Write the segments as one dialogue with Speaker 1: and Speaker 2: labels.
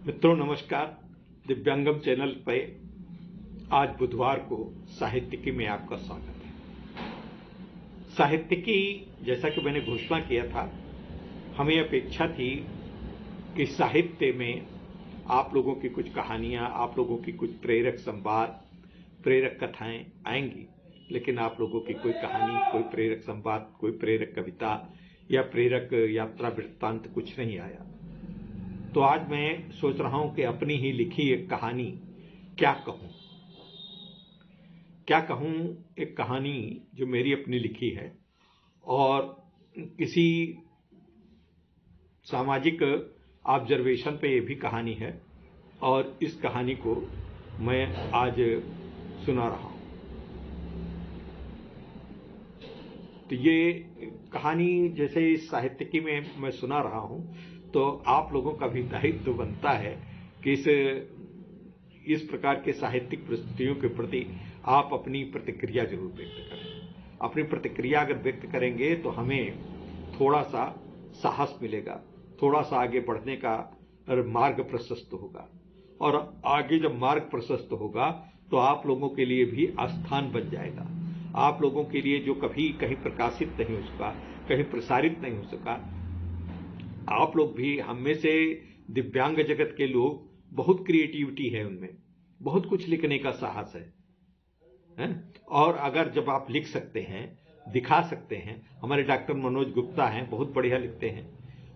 Speaker 1: मित्रों नमस्कार। दिव्यांगम चैनल पे आज बुधवार को साहित्यिकी में आपका स्वागत है। साहित्यिकी, जैसा कि मैंने घोषणा किया था, हमें अपेक्षा थी कि साहित्य में आप लोगों की कुछ कहानियां, आप लोगों की कुछ प्रेरक संवाद, प्रेरक कथाएं आएंगी, लेकिन आप लोगों की कोई कहानी, कोई प्रेरक संवाद, कोई प्रेरक कविता या प्रेरक यात्रा वृत्तांत कुछ नहीं आया। तो आज मैं सोच रहा हूं कि अपनी ही लिखी एक कहानी क्या कहूं, एक कहानी जो मेरी अपनी लिखी है और किसी सामाजिक ऑब्जर्वेशन पे ये भी कहानी है और इस कहानी को मैं आज सुना रहा हूं। तो ये कहानी जैसे इस साहित्यिकी में मैं सुना रहा हूं, तो आप लोगों का भी दायित्व बनता है कि इस प्रकार के साहित्यिक प्रस्तुतियों के प्रति आप अपनी प्रतिक्रिया जरूर व्यक्त करें। अपनी प्रतिक्रिया अगर व्यक्त करेंगे तो हमें थोड़ा सा साहस मिलेगा, थोड़ा सा आगे बढ़ने का मार्ग प्रशस्त होगा। और आगे जब मार्ग प्रशस्त होगा तो आप लोगों के लिए भी आस्थान बन जाएगा। आप लोगों के लिए जो कभी कहीं प्रकाशित नहीं हो सका, कहीं प्रसारित नहीं हो सका, आप लोग भी, हम में से दिव्यांग जगत के लोग, बहुत क्रिएटिविटी है उनमें, बहुत कुछ लिखने का साहस है? और अगर जब आप लिख सकते हैं, दिखा सकते हैं, हमारे डॉक्टर मनोज गुप्ता हैं, बहुत बढ़िया लिखते हैं।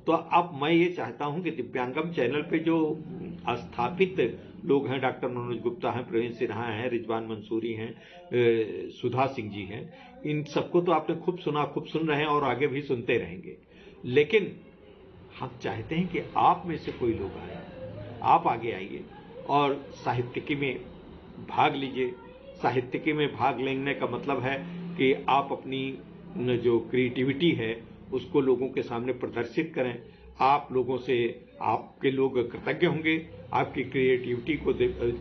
Speaker 1: तो अब मैं ये चाहता हूं कि दिव्यांगम चैनल पे जो स्थापित लोग हैं, डॉक्टर मनोज गुप्ता हैं, प्रवीण सिन्हा हैं, रिजवान मंसूरी हैं, सुधा सिंह जी हैं, इन सबको तो आपने खूब सुना, खूब सुन रहे हैं और आगे भी सुनते रहेंगे। लेकिन हम चाहते हैं कि आप में से कोई लोग आए, आप आगे आइए और साहित्यिकी में भाग लीजिए। साहित्यिकी में भाग लेने का मतलब है कि आप अपनी जो क्रिएटिविटी है उसको लोगों के सामने प्रदर्शित करें। आप लोगों से आपके लोग कृतज्ञ होंगे, आपकी क्रिएटिविटी को,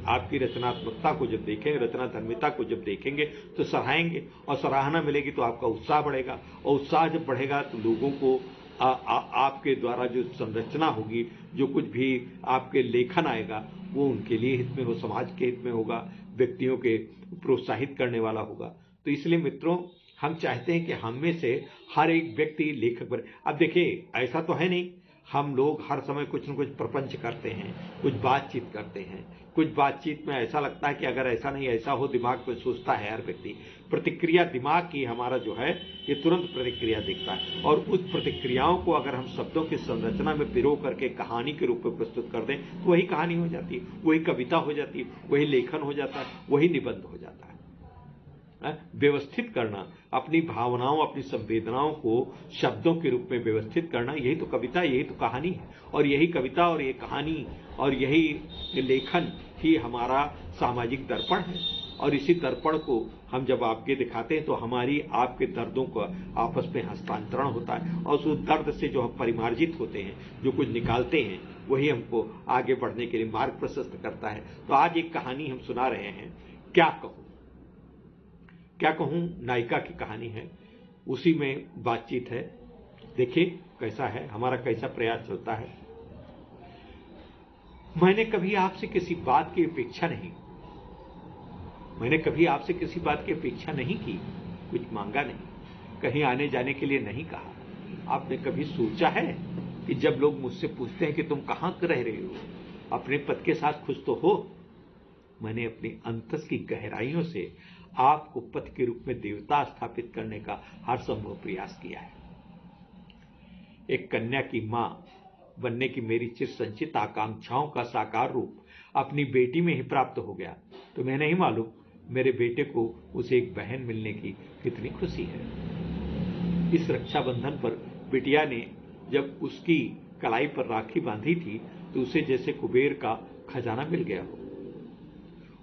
Speaker 1: आपकी रचनात्मकता को जब देखें, रचनाधर्मिता को जब देखेंगे तो सराहेंगे, और सराहना मिलेगी तो आपका उत्साह बढ़ेगा, और उत्साह जब बढ़ेगा तो लोगों को आपके द्वारा जो संरचना होगी, जो कुछ भी आपके लेखन आएगा, वो उनके लिए हित में हो, समाज के हित में होगा, व्यक्तियों के प्रोत्साहित करने वाला होगा। तो इसलिए मित्रों, हम चाहते हैं कि हम में से हर एक व्यक्ति लेखक बने। अब देखिए, ऐसा तो है नहीं, हम लोग हर समय कुछ न कुछ प्रपंच करते हैं, कुछ बातचीत करते हैं, कुछ बातचीत में ऐसा लगता है कि अगर ऐसा नहीं ऐसा हो, दिमाग में सोचता है हर व्यक्ति। प्रतिक्रिया दिमाग की हमारा जो है ये तुरंत प्रतिक्रिया देता है, और उस प्रतिक्रियाओं को अगर हम शब्दों की संरचना में पिरो करके कहानी के रूप में प्रस्तुत कर दें तो वही कहानी हो जाती है, वही कविता हो जाती है, वही लेखन हो जाता है, वही निबंध हो जाता है। व्यवस्थित करना, अपनी भावनाओं, अपनी संवेदनाओं को शब्दों के रूप में व्यवस्थित करना, यही तो कविता, यही तो कहानी है। और यही कविता और ये कहानी और यही लेखन ही हमारा सामाजिक दर्पण है। और इसी दर्पण को हम जब आपके दिखाते हैं तो हमारी आपके दर्दों का आपस में हस्तांतरण होता है, और उस दर्द से जो हम परिमार्जित होते हैं, जो कुछ निकालते हैं, वही हमको आगे बढ़ने के लिए मार्ग प्रशस्त करता है। तो आज एक कहानी हम सुना रहे हैं, क्या कहूं नायिका की कहानी है, उसी में बातचीत है। देखिए कैसा है, हमारा कैसा प्रयास चलता है। मैंने कभी आपसे किसी बात की अपेक्षा नहीं की, कुछ मांगा नहीं, कहीं आने जाने के लिए नहीं कहा। आपने कभी सोचा है कि जब लोग मुझसे पूछते हैं कि तुम कहां रह रहे हो, अपने पति के साथ खुश तो हो? मैंने अपनी अंतस की गहराइयों से आपको पति के रूप में देवता स्थापित करने का हर संभव प्रयास किया है। एक कन्या की मां बनने की मेरी चिर संचित आकांक्षाओं का साकार रूप अपनी बेटी में ही प्राप्त हो गया, तो मैं नहीं मालूम मेरे बेटे को उसे एक बहन मिलने की कितनी खुशी है। इस रक्षाबंधन पर बिटिया ने जब उसकी कलाई पर राखी बांधी थी तो उसे जैसे कुबेर का खजाना मिल गया हो।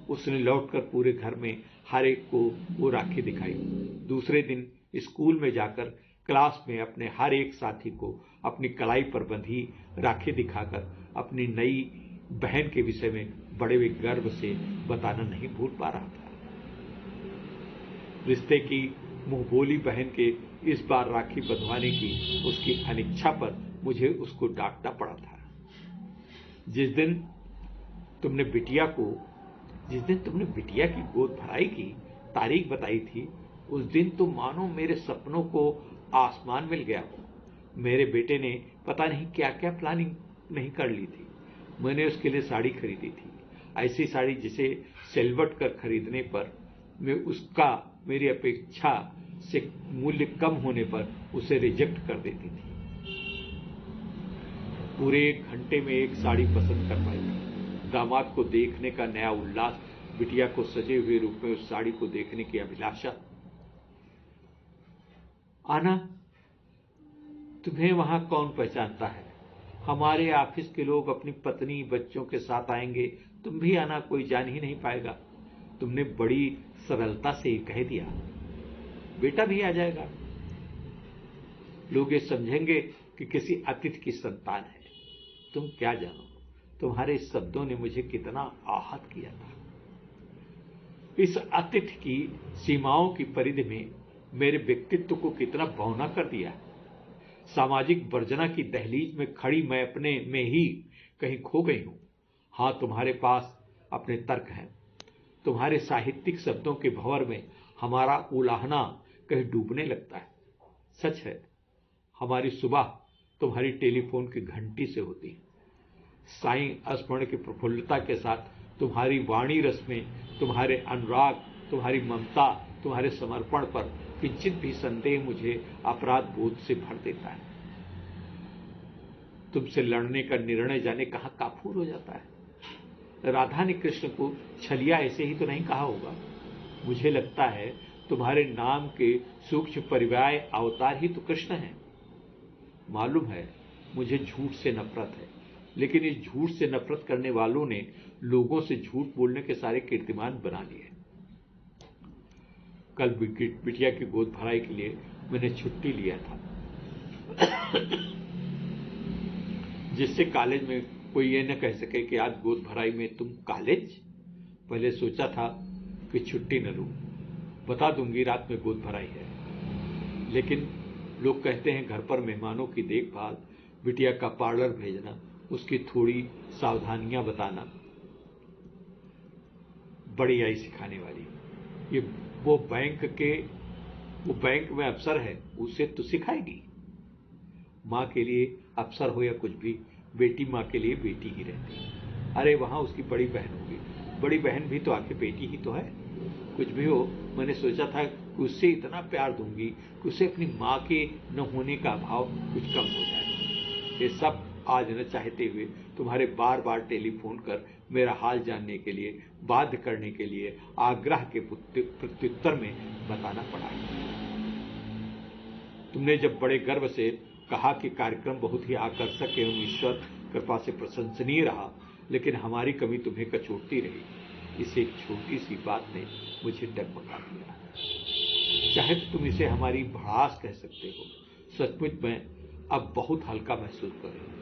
Speaker 1: उसने लौटकर पूरे घर में हर एक को वो राखी दिखाई। दूसरे दिन स्कूल में जाकर क्लास में अपने हर एक साथी को अपनी कलाई पर बंधी राखी दिखाकर अपनी नई बहन के विषय में बड़े गर्व से बताना नहीं भूल पा रहा था। रिश्ते की मुंहबोली बहन के इस बार राखी बंधवाने की उसकी अनिच्छा पर मुझे उसको डांटना पड़ा था। जिस दिन तुमने बिटिया को, जिस दिन तुमने बिटिया की गोद भराई की तारीख बताई थी, उस दिन तो मानो मेरे सपनों को आसमान मिल गया हो। मेरे बेटे ने पता नहीं क्या क्या प्लानिंग नहीं कर ली थी। मैंने उसके लिए साड़ी खरीदी थी, ऐसी साड़ी जिसे सिलवट कर खरीदने पर मैं उसका मेरी अपेक्षा से मूल्य कम होने पर उसे रिजेक्ट कर देती थी। पूरे 1 घंटे में एक साड़ी पसंद कर पाई। दामाद को देखने का नया उल्लास, बिटिया को सजे हुए रूप में उस साड़ी को देखने की अभिलाषा। आना, तुम्हें वहां कौन पहचानता है? हमारे ऑफिस के लोग अपनी पत्नी बच्चों के साथ आएंगे, तुम भी आना, कोई जान ही नहीं पाएगा। तुमने बड़ी सरलता से ही कह दिया, बेटा भी आ जाएगा। लोग ये समझेंगे कि किसी अतिथि की संतान है। तुम क्या जानो, तुम्हारे इस शब्दों ने मुझे कितना आहत किया था। इस अतिथि की सीमाओं की परिधि में मेरे व्यक्तित्व को कितना बौना कर दिया। सामाजिक वर्जना की दहलीज में खड़ी मैं अपने में ही कहीं खो गई हूं। हां, तुम्हारे पास अपने तर्क हैं। तुम्हारे साहित्यिक शब्दों के भंवर में हमारा उलाहना कहीं डूबने लगता है। सच है, हमारी सुबह तुम्हारी टेलीफोन की घंटी से होती है। साईं स्मरण की प्रफुल्लता के साथ तुम्हारी वाणी रस में तुम्हारे अनुराग, तुम्हारी ममता, तुम्हारे समर्पण पर किंचित भी संदेह मुझे अपराध बोध से भर देता है। तुमसे लड़ने का निर्णय जाने कहां काफूर हो जाता है। राधा ने कृष्ण को छलिया ऐसे ही तो नहीं कहा होगा। मुझे लगता है तुम्हारे नाम के सूक्ष्म पर्याय अवतार ही तो कृष्ण हैं। मालूम है मुझे झूठ से नफरत है, लेकिन इस झूठ से नफरत करने वालों ने लोगों से झूठ बोलने के सारे कीर्तिमान बना लिए। कल बिटिया की गोद भराई के लिए मैंने छुट्टी लिया था, जिससे कॉलेज में कोई ये न कह सके कि आज गोद भराई में तुम कॉलेज। पहले सोचा था कि छुट्टी न लूं, बता दूंगी रात में गोद भराई है, लेकिन लोग कहते हैं घर पर मेहमानों की देखभाल, बिटिया का पार्लर भेजना, उसकी थोड़ी सावधानियां बताना, बड़ी आई सिखाने वाली। ये वो बैंक में अफसर है, उसे तो सिखाएगी। मां के लिए अफसर हो या कुछ भी, बेटी मां के लिए बेटी ही रहती है। अरे वहां उसकी बड़ी बहन होगी, बड़ी बहन भी तो आखिर बेटी ही तो है। कुछ भी हो, मैंने सोचा था कि उससे इतना प्यार दूंगी कि उसे अपनी मां के न होने का भाव कुछ कम हो जाए। ये सब आज न चाहते हुए तुम्हारे बार बार टेलीफोन कर मेरा हाल जानने के लिए, बाध्य करने के लिए, आग्रह के प्रत्युत्तर में बताना पड़ा। तुमने जब बड़े गर्व से कहा कि कार्यक्रम बहुत ही आकर्षक एवं ईश्वर कृपा से प्रशंसनीय रहा, लेकिन हमारी कमी तुम्हें कचोटती रही, इस एक छोटी सी बात ने मुझे डगमगा दिया। चाहे तो तुम इसे हमारी भड़ास कह सकते हो। सचमुच मैं अब बहुत हल्का महसूस कर रही हूं।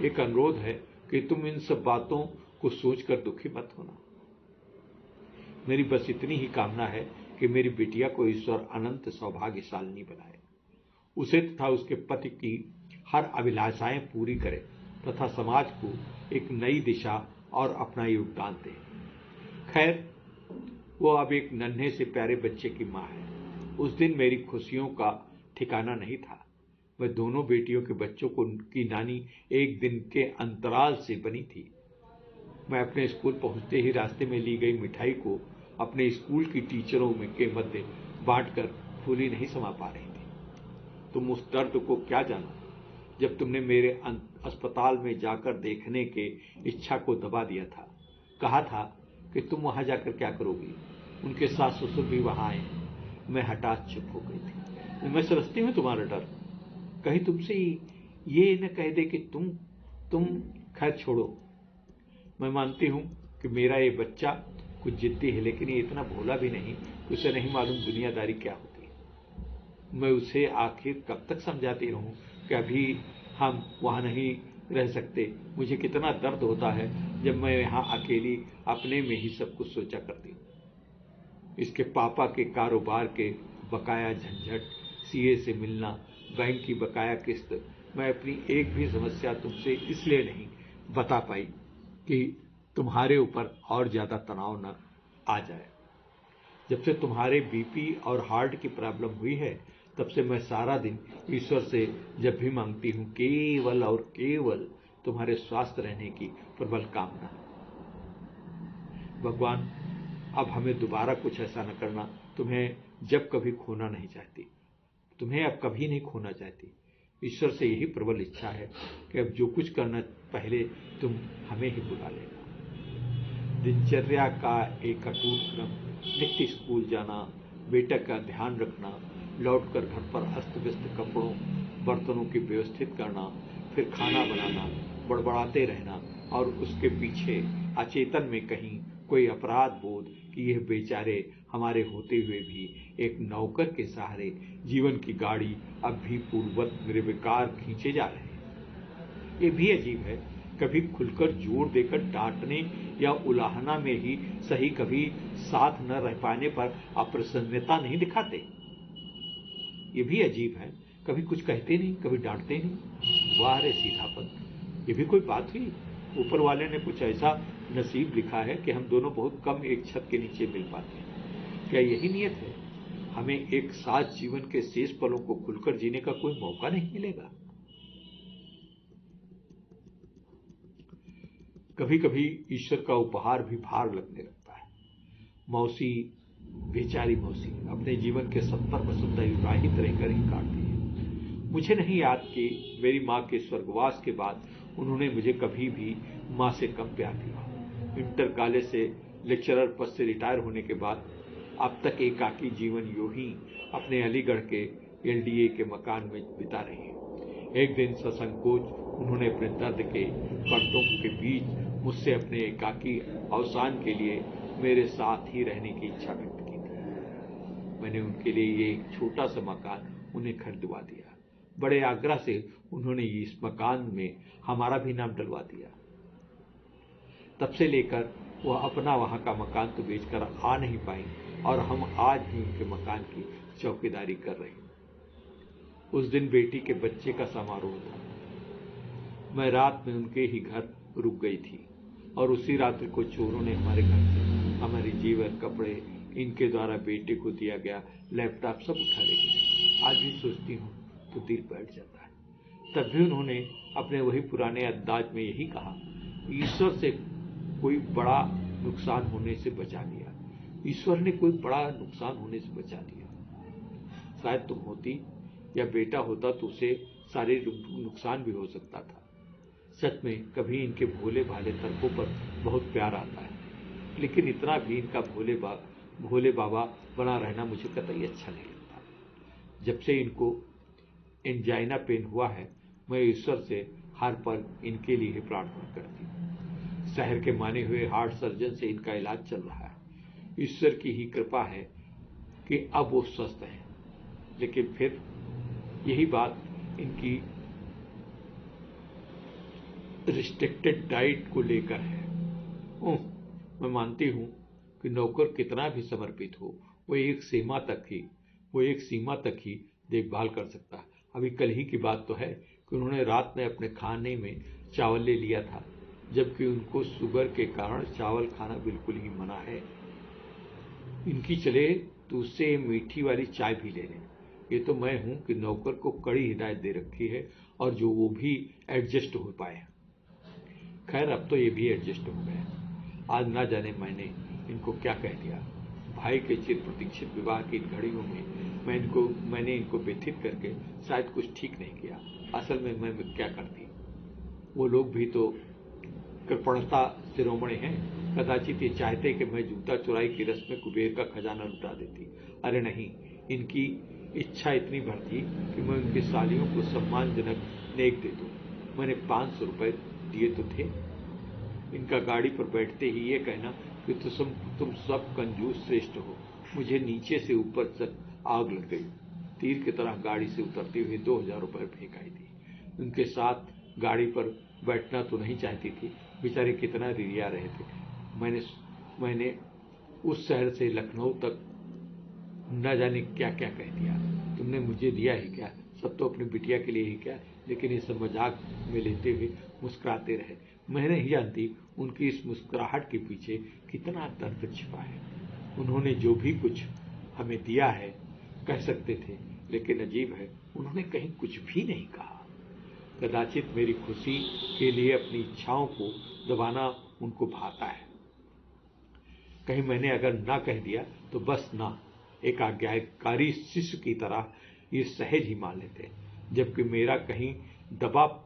Speaker 1: एक अनुरोध है कि तुम इन सब बातों को सोचकर दुखी मत होना। मेरी बस इतनी ही कामना है कि मेरी बिटिया को ईश्वर अनंत सौभाग्यशालिनी बनाए, उसे तथा उसके पति की हर अभिलाषाएं पूरी करे तथा समाज को एक नई दिशा और अपना योगदान दे। खैर, वो अब एक नन्हे से प्यारे बच्चे की मां है। उस दिन मेरी खुशियों का ठिकाना नहीं था। मैं दोनों बेटियों के बच्चों की नानी एक दिन के अंतराल से बनी थी। मैं अपने स्कूल पहुंचते ही रास्ते में ली गई मिठाई को अपने स्कूल की टीचरों के मध्य बांटकर फूली नहीं समा पा रही थी। तुम उस दर्द को क्या जानो जब तुमने मेरे अस्पताल में जाकर देखने के इच्छा को दबा दिया था। कहा था कि तुम वहां जाकर क्या करोगी, उनके सास ससुर भी वहां आए। मैं हठात चुप हो गई थी। मैं समझती हूँ तुम्हारा डर, कहीं तुमसे ये न कह दे कि तुम खैर छोड़ो। मैं मानती हूं कि मेरा ये बच्चा कुछ जिद्दी है, लेकिन ये इतना भोला भी नहीं कि उसे नहीं मालूम दुनियादारी क्या होती है। मैं उसे आखिर कब तक समझाती रहूं कि अभी हम वहां नहीं रह सकते। मुझे कितना दर्द होता है जब मैं यहां अकेली अपने में ही सब कुछ सोचा करती हूं। इसके पापा के कारोबार के बकाया झंझट, सीए से मिलना, बैंक की बकाया किस्त। मैं अपनी एक भी समस्या तुमसे इसलिए नहीं बता पाई कि तुम्हारे ऊपर और ज्यादा तनाव न आ जाए। जब से तुम्हारे बीपी और हार्ट की प्रॉब्लम हुई है, तब से मैं सारा दिन ईश्वर से जब भी मांगती हूं, केवल और केवल तुम्हारे स्वस्थ रहने की प्रबल कामना। भगवान, अब हमें दोबारा कुछ ऐसा न करना। तुम्हें जब कभी खोना नहीं चाहती, तुम्हें अब कभी नहीं खोना चाहती। ईश्वर से यही प्रबल इच्छा है कि अब जो कुछ करना, पहले तुम हमें ही बुला लेना। दिनचर्या का एक अटूट क्रम, नित्य स्कूल जाना, बेटा का ध्यान रखना, लौटकर घर पर अस्त व्यस्त कपड़ों बर्तनों की व्यवस्थित करना, फिर खाना बनाना, बड़बड़ाते रहना, और उसके पीछे अचेतन में कहीं कोई अपराध बोध कि यह बेचारे हमारे होते हुए भी एक नौकर के सहारे जीवन की गाड़ी अब भी पूर्ववत निर्विकार खींचे जा रहे हैं। ये भी अजीब है, कभी खुलकर जोर देकर डांटने या उलाहना में ही सही, कभी साथ न रह पाने पर अप्रसन्नता नहीं दिखाते। ये भी अजीब है, कभी कुछ कहते नहीं, कभी डांटते नहीं। वाह रे सीधापन, ये भी कोई बात हुई? ऊपर वाले ने कुछ ऐसा नसीब लिखा है कि हम दोनों बहुत कम एक छत के नीचे मिल पाते हैं। क्या यही नियत है? हमें एक साथ जीवन के शेष पलों को खुलकर जीने का कोई मौका नहीं मिलेगा? कभी कभी ईश्वर का उपहार भी भार लगने लगता है। मौसी, बेचारी मौसी, अपने जीवन के 70 वसंत विवाहित रहकर ही काटती है। मुझे नहीं याद कि मेरी माँ के स्वर्गवास के बाद उन्होंने मुझे कभी भी माँ से कम प्यार दिया। इंटर कॉलेज से लेक्चरर पद से रिटायर होने के बाद अब तक एकाकी जीवन यूं ही अपने अलीगढ़ के LDA के मकान में बिता रही है। एक दिन ससंकोच उन्होंने अपने दर्द के पर्दों के बीच मुझसे अपने एकाकी अवसान के लिए मेरे साथ ही रहने की इच्छा व्यक्त की थी। मैंने उनके लिए ये एक छोटा सा मकान उन्हें खरीदवा दिया। बड़े आग्रह से उन्होंने इस मकान में हमारा भी नाम डलवा दिया। तब से लेकर वह अपना वहां का मकान तो बेचकर आ नहीं पाई, और हम आज भी उनके मकान की चौकीदारी कर रहे हैं। उस दिन बेटी के बच्चे का समारोह था। मैं रात में उनके ही घर रुक गई थी, और उसी रात्रि को चोरों ने हमारे घर से हमारी जेवर, कपड़े, इनके द्वारा बेटे को दिया गया लैपटॉप सब उठा ले गए। आज भी सोचती हूँ तो दिल बैठ जाता है। तब भी उन्होंने अपने वही पुराने अंदाज में यही कहा, ईश्वर से कोई बड़ा नुकसान होने से बचा लिया। ईश्वर ने कोई बड़ा नुकसान होने से बचा लिया। शायद तुम होती या बेटा होता तो उसे शारीरिक नुकसान भी हो सकता था। सच में कभी इनके भोले भाले तर्कों पर बहुत प्यार आता है, लेकिन इतना भी इनका भोले बाबा बना रहना मुझे कतई अच्छा नहीं लगता। जब से इनको एंजाइना पेन हुआ है, मैं ईश्वर से हर पल इनके लिए ही प्रार्थना करती हूँ। शहर के माने हुए हार्ट सर्जन से इनका इलाज चल रहा है। ईश्वर की ही कृपा है कि अब वो स्वस्थ हैं, लेकिन फिर यही बात इनकी रिस्ट्रिक्टेड डाइट को लेकर है। मैं मानती हूं कि नौकर कितना भी समर्पित हो, वो एक सीमा तक ही देखभाल कर सकता है। अभी कल ही की बात तो है कि उन्होंने रात में अपने खाने में चावल ले लिया था, जबकि उनको शुगर के कारण चावल खाना बिल्कुल ही मना है। इनकी चले तो उससे मीठी वाली चाय भी ले लें। ये तो मैं हूं कि नौकर को कड़ी हिदायत दे रखी है, और जो वो भी एडजस्ट हो पाए। खैर, अब तो ये भी एडजस्ट हो गया। आज ना जाने मैंने इनको क्या कह दिया। भाई के चिर प्रतीक्षित विवाह की इन घड़ियों में मैंने इनको व्यथित करके शायद कुछ ठीक नहीं किया। असल में मैं क्या करती, वो लोग भी तो कृपणता शिरोमणि हैं। कदाचित ये चाहते कि मैं जूता चुराई की रस्म में कुबेर का खजाना लुटा देती। अरे नहीं, इनकी इच्छा इतनी भर थी कि मैं उनकी सालियों को सम्मानजनक नेक दे दूं। मैंने 500 रुपए दिए तो थे। इनका गाड़ी पर बैठते ही ये कहना कि तुम सब कंजूस श्रेष्ठ हो, मुझे नीचे से ऊपर तक आग लग गई। तीर की तरह गाड़ी से उतरते हुए 2000 रुपए फेंकाई दी। उनके साथ गाड़ी पर बैठना तो नहीं चाहती थी, बेचारे कितना रिरिया रहे थे। मैंने उस शहर से लखनऊ तक न जाने क्या क्या कह दिया। तुमने मुझे दिया ही क्या, सब तो अपनी बिटिया के लिए ही क्या। लेकिन इस मजाक में लेते हुए मुस्कुराते रहे। मैं नहीं जानती उनकी इस मुस्कुराहट के पीछे कितना दर्द छिपा है। उन्होंने जो भी कुछ हमें दिया है कह सकते थे, लेकिन अजीब है उन्होंने कहीं कुछ भी नहीं कहा। कदाचित मेरी खुशी के लिए अपनी इच्छाओं को दबाना उनको भाता है। कहीं मैंने अगर ना कह दिया तो बस ना, एक आज्ञाकारी शिष्य की तरह ये सहज ही मान लेते हैं, जबकि मेरा कहीं दबा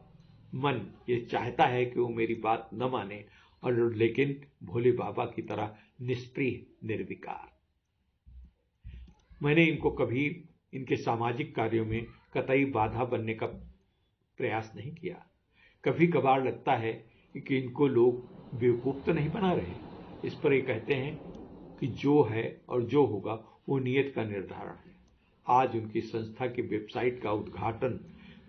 Speaker 1: मन ये चाहता है कि वो मेरी बात न माने, और लेकिन भोले बाबा की तरह निष्प्रिय निर्विकार। मैंने इनको कभी इनके सामाजिक कार्यों में कतई बाधा बनने का प्रयास नहीं किया। कभी कभार लगता है कि इनको लोग बेवकूफ तो नहीं बना रहे। इस पर ये कहते हैं कि जो है और जो होगा वो नियत का निर्धारण है। आज उनकी संस्था की वेबसाइट का उद्घाटन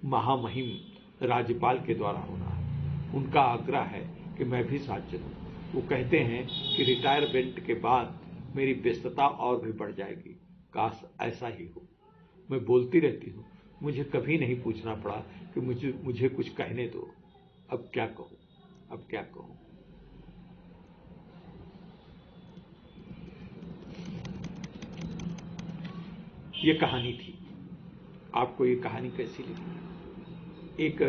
Speaker 1: महामहिम राज्यपाल के द्वारा होना है। उनका आग्रह है कि मैं भी साथ चलूं। वो कहते हैं कि रिटायरमेंट के बाद मेरी व्यस्तता और भी बढ़ जाएगी। काश ऐसा ही हो। मैं बोलती रहती हूँ, मुझे कभी नहीं पूछना पड़ा कि मुझे कुछ कहने दो। अब क्या कहूँ। ये कहानी थी। आपको ये कहानी कैसी लगी? एक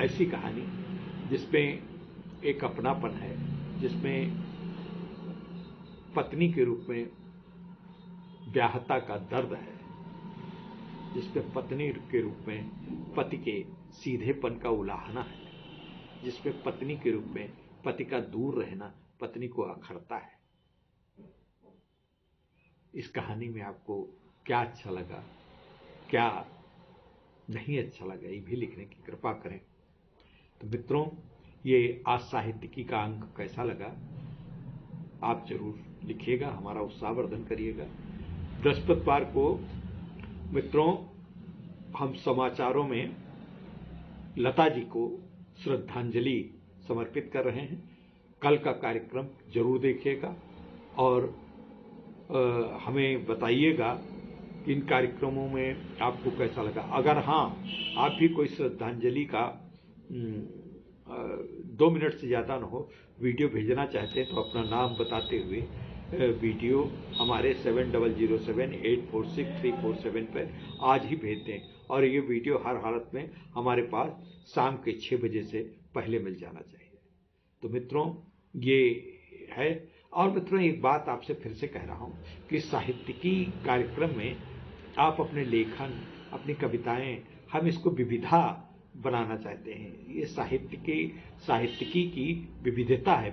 Speaker 1: ऐसी कहानी जिसमें एक अपनापन है, जिसमें पत्नी के रूप में व्याहता का दर्द है, जिसमें पत्नी के रूप में पति के सीधेपन का उलाहना है, जिसमें पत्नी के रूप में पति का दूर रहना पत्नी को अखरता है। इस कहानी में आपको क्या अच्छा लगा, क्या नहीं अच्छा लगा, ये भी लिखने की कृपा करें। तो मित्रों, ये आज साहित्यिकी का अंक कैसा लगा आप जरूर लिखिएगा, हमारा उत्साहवर्धन करिएगा। बृहस्पतिवार को मित्रों हम समाचारों में लता जी को श्रद्धांजलि समर्पित कर रहे हैं। कल का कार्यक्रम जरूर देखिएगा और हमें बताइएगा कि इन कार्यक्रमों में आपको कैसा लगा। अगर हाँ, आप भी कोई श्रद्धांजलि का 2 मिनट से ज़्यादा न हो वीडियो भेजना चाहते हैं तो अपना नाम बताते हुए वीडियो हमारे 7007846347 पर आज ही भेज दें, और ये वीडियो हर हालत में हमारे पास शाम के 6 बजे से पहले मिल जाना चाहिए। तो मित्रों ये है। और मित्रों एक बात आपसे फिर से कह रहा हूँ कि साहित्यिकी कार्यक्रम में आप अपने लेखन, अपनी कविताएं, हम इसको विविधा बनाना चाहते हैं। ये साहित्यिकी की विविधता है,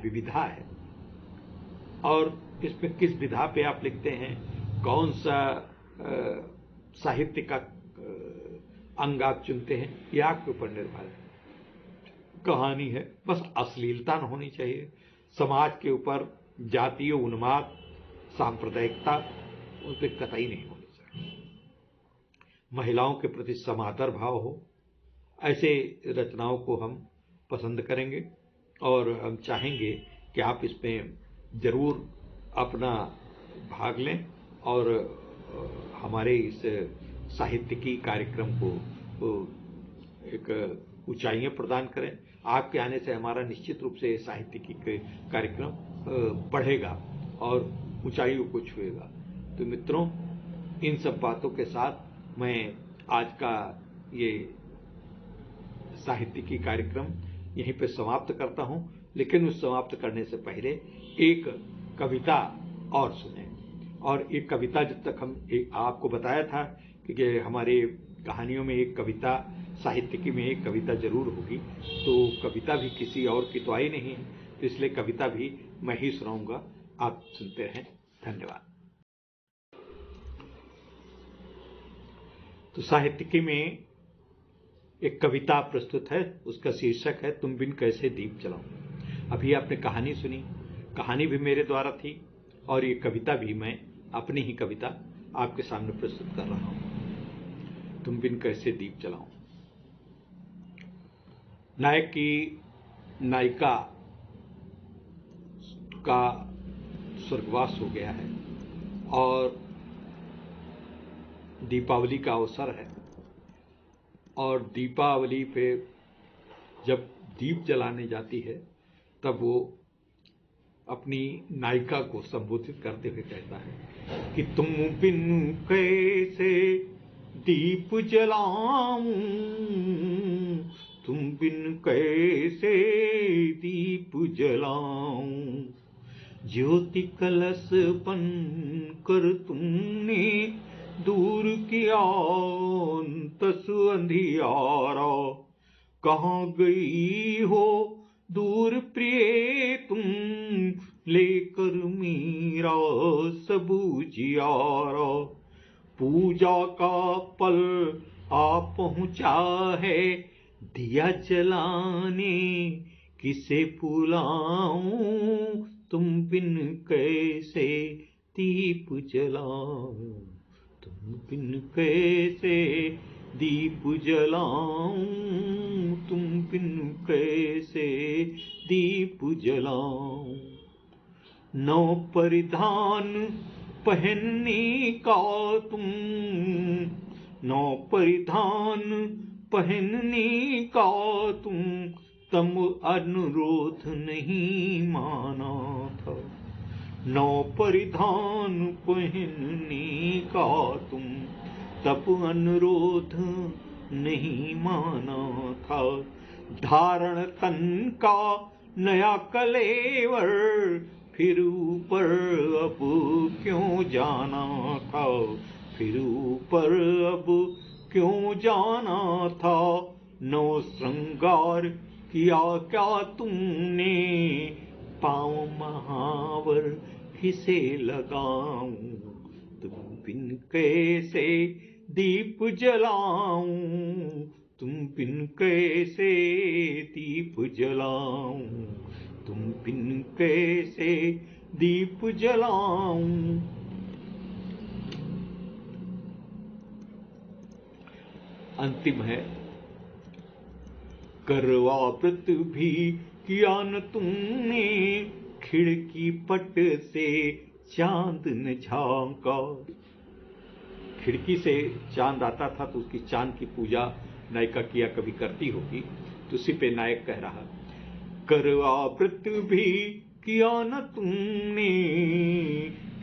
Speaker 1: और इसमें किस विधा पे आप लिखते हैं, कौन सा साहित्य का अंग आप चुनते हैं, ये आपके ऊपर निर्भर है। कहानी है, बस अश्लीलता न होनी चाहिए। समाज के ऊपर जातीय उन्माद, सांप्रदायिकता उस पर कतई नहीं होनी चाहिए। महिलाओं के प्रति समादर भाव हो, ऐसे रचनाओं को हम पसंद करेंगे और हम चाहेंगे कि आप इसमें जरूर अपना भाग लें और हमारे इस साहित्यिकी कार्यक्रम को एक ऊंचाइयां प्रदान करें। आपके आने से हमारा निश्चित रूप से साहित्यिकी कार्यक्रम बढ़ेगा और ऊंचाइयों को छुएगा। तो मित्रों, इन सब बातों के साथ मैं आज का ये साहित्यिकी कार्यक्रम यहीं पे समाप्त करता हूं, लेकिन उस समाप्त करने से पहले एक कविता और सुने। और एक कविता जब तक आपको बताया था कि हमारे कहानियों में एक कविता, साहित्यिकी में एक कविता जरूर होगी, तो कविता भी किसी और की तो आई नहीं है, तो इसलिए कविता भी मैं ही सुनाऊंगा। आप सुनते रहें। धन्यवाद। तो साहित्यिकी में एक कविता प्रस्तुत है, उसका शीर्षक है तुम बिन कैसे दीप जलाऊं। अभी आपने कहानी सुनी, कहानी भी मेरे द्वारा थी और ये कविता भी मैं अपनी ही कविता आपके सामने प्रस्तुत कर रहा हूं। तुम बिन कैसे दीप जलाऊं। नायक की नायिका का स्वर्गवास हो गया है और दीपावली का अवसर है, और दीपावली पे जब दीप जलाने जाती है तब वो अपनी नायिका को संबोधित करते हुए कहता है कि तुम बिन कैसे दीप जलाऊं, तुम बिन कैसे दीप जलाऊं, ज्योति कलश बन कर तुमने दूर किया अंतस अंधियारा, कहाँ गई हो दूर प्रिय तुम लेकर मेरा सब उजियारा, पूजा का पल आ पहुंचा है दिया जलाने किसे बुलाऊं, तुम बिन कैसे दीप जलाऊं, तुम बिन कैसे दीप जलाऊं, तुम बिन कैसे दीप जलाऊं, नौ परिधान पहनने का तुम, नौ परिधान पहनने का तुम तम अनुरोध नहीं माना था, नौ परिधान पहनने का तुम तब अनुरोध नहीं माना था, धारण तन का नया कलेवर फिर ऊपर अब क्यों जाना था, फिर ऊपर अब क्यों जाना था, नौ श्रृंगार किया क्या तुमने, पाँव महावर किसे लगाऊं, तुम बिन कैसे दीप जलाऊं, तुम बिन कैसे दीप जलाऊं, तुम बिन कैसे दीप जलाऊं। अंतिम है, करवा व्रत भी किया न तुमने, खिड़की पट से चांद न झांका, खिड़की से चांद आता था तो उसकी चांद की पूजा नायिका किया कभी करती होगी, तो उसी पे नायक कह रहा, करवा व्रत भी किया न तुमने,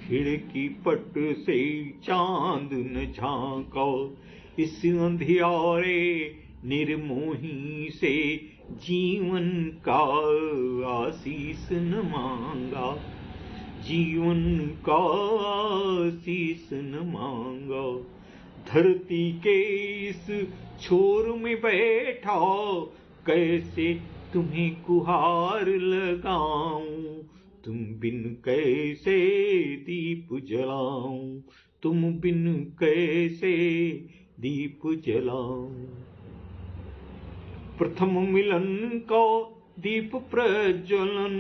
Speaker 1: खिड़की पट से चांद न झांका, इस अंधियारे निर्मोही से जीवन का आशीष न मांगा, जीवन का आशीष न मांगा, धरती के इस छोर में बैठा कैसे तुम्हें गुहार लगाऊं, तुम बिन कैसे दीप जलाऊं, तुम बिन कैसे दीप जलाऊं। प्रथम मिलन का दीप प्रज्वलन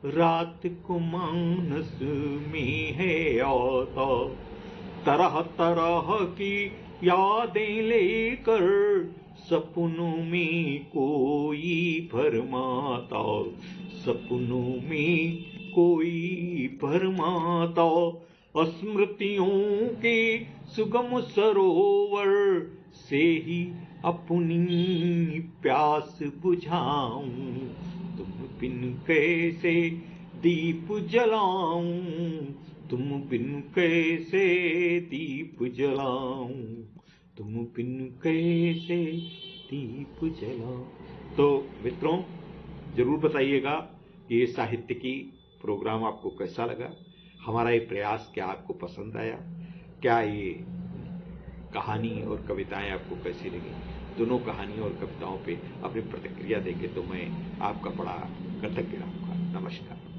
Speaker 1: रात को मानस में है आता, तरह तरह की यादें लेकर सपनों में कोई भरमाता, सपनों में कोई भरमाता, स्मृतियों के सुगम सरोवर से ही अपनी प्यास बुझाऊं, तुम बिन कैसे दीप जलाऊं, तुम बिन कैसे दीप जलाऊं, तुम बिन कैसे दीप जलाऊं। तो मित्रों, जरूर बताइएगा कि ये साहित्यिकी प्रोग्राम आपको कैसा लगा, हमारा ये प्रयास क्या आपको पसंद आया, क्या ये कहानी और कविताएं आपको कैसी लगी। दोनों कहानी और कविताओं पे अपनी प्रतिक्रिया देंगे तो मैं आपका बड़ा कृतज्ञ रहूंगा। नमस्कार।